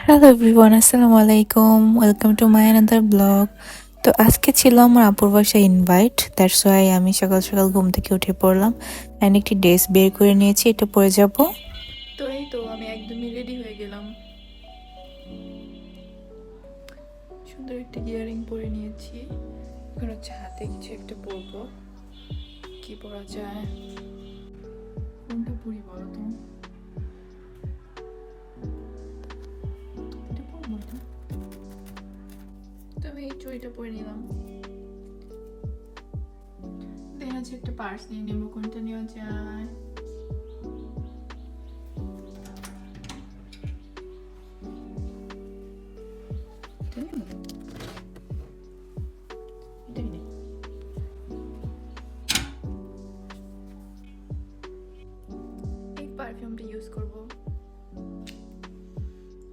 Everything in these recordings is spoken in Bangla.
হ্যালো এভরিওয়ান, আসসালামু আলাইকুম। Welcome to my another blog. তো আজকে ছিল আমার আপুর বাসায় ইনভাইট, দ্যাটস ওয়াই আমি সকাল সকাল ঘুম থেকে উঠে পড়লাম অ্যান্ড একটি ড্রেস বের করে নিয়েছি, এটা পরে যাব। তো এই তো আমি একদমই রেডি হয়ে গেলাম। সুন্দর একটা ইয়ারিং পরে নিয়েছি। এখন হচ্ছে হাতে কিছু একটা পরবো। কি পরা যায়, কোনটা পরি বলো তো? এটা পরবো এটা। তো আমি এই চুড়িটা পরে নিলাম। দেখা যাচ্ছে একটা পার্স নিয়ে নেবো, কোনটা নেওয়া যায়। এটা নেবো? এটাই নেই। এই পারফিউমটা ইউজ করবো।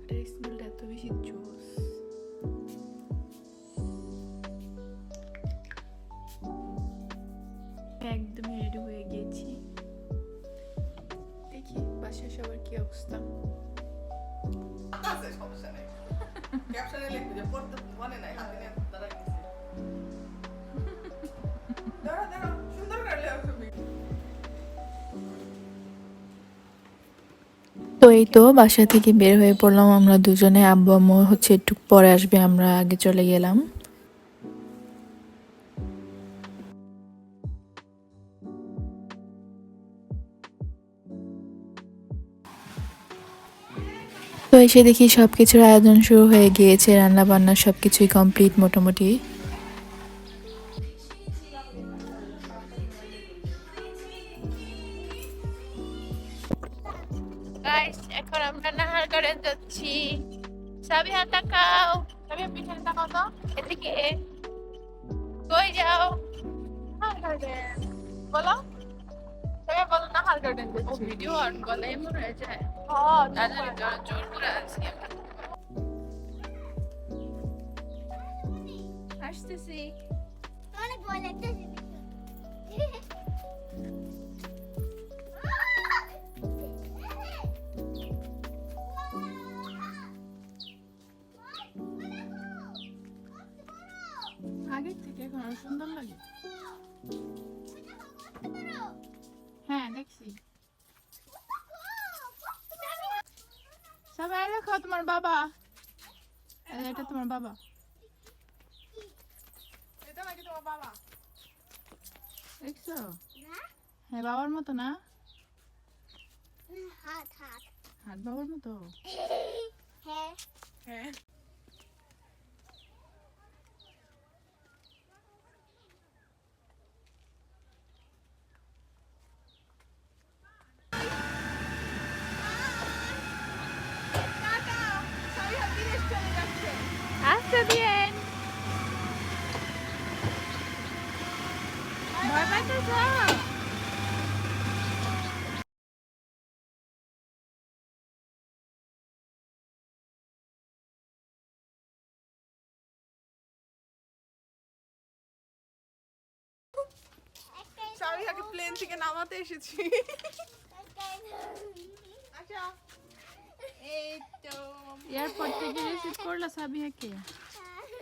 এটার স্মেলটা এত বেশি জোস। একদমই রেডি হয়ে গিয়েছি। দেখি বাসায় সবার কি অবস্থা। আছে সমস্যা নেই, ক্যাপশনে লিখবি যে পড়তে মনে নাই হাতে নিয়ে দাঁড়াই গেছি। দাঁড়া দাঁড়া সুন্দর করে লেখা তুমি। তো এই তো বাসা থেকে বের হয়ে পড়লাম আমরা দুজনে। আব্বু আম্মু হচ্ছে একটু পরে আসবে, আমরা আগে চলে গেলাম। তো এসে দেখি সবকিছুর আয়োজন শুরু হয়ে গিয়েছে, রান্না বান্না সবকিছুই কমপ্লিট মোটামুটি। গাইস, এখন আমরা নাহার গার্ডেন যাচ্ছি। সাবিহা তাকাও, সাবিহা পিছনে তাকাও তো, এদিকে। কই যাও? নাহার গার্ডেন বলো। সাবিহা বলো নাহার গার্ডেন যাচ্ছি। ভিডিও অন করলে এমন হয়ে যায়। হ্যাঁ, তাড়াতাড়ি জোর করে আছি আমরা। আসতেছি। অনেক ভয় লাগতেছে। আগের থেকে এখন আরো সুন্দর লাগে। হ্যাঁ দেখছি। সবাই দেখো তোমার বাবা, এটা তোমার বাবা। এটা নাকি তোমার বাবা? দেখছো? হ্যাঁ বাবার মতো না? হাত হাত হাত বাবার মতো। হ্যাঁ হ্যাঁ আসতে দিয়েন। ভয় পাইতেছ? সাবিহাকে প্লেন থেকে নামাতে এসেছি। আচ্ছা এই তো এয়ারপোর্ট থেকে রিসিভ করলো সাবিহাকে।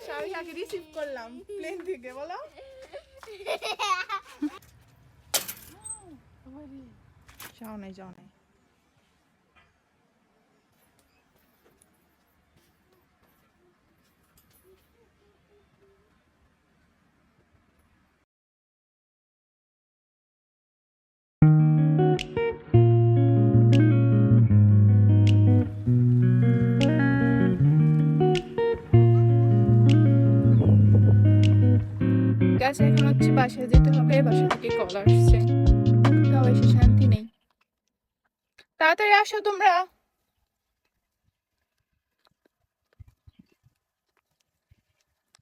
সাবিহাকে রিসিভ করলাম প্লেন থেকে, বলো। যাও নাই যাও নাই। গাছ এখন হচ্ছে বাসায় যেতে হবে, বাসা থেকে কল আসছে। তাও এসে শান্তি নেই। তাড়াতাড়ি আসো তোমরা।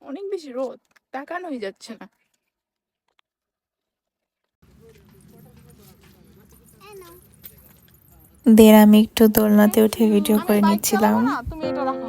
অনেক বেশি রোদ, তাকানোই যাচ্ছে না। দেন আমি একটু দোলনাতে উঠে ভিডিও করে নিচ্ছিলাম। তুমি এটা রাখো।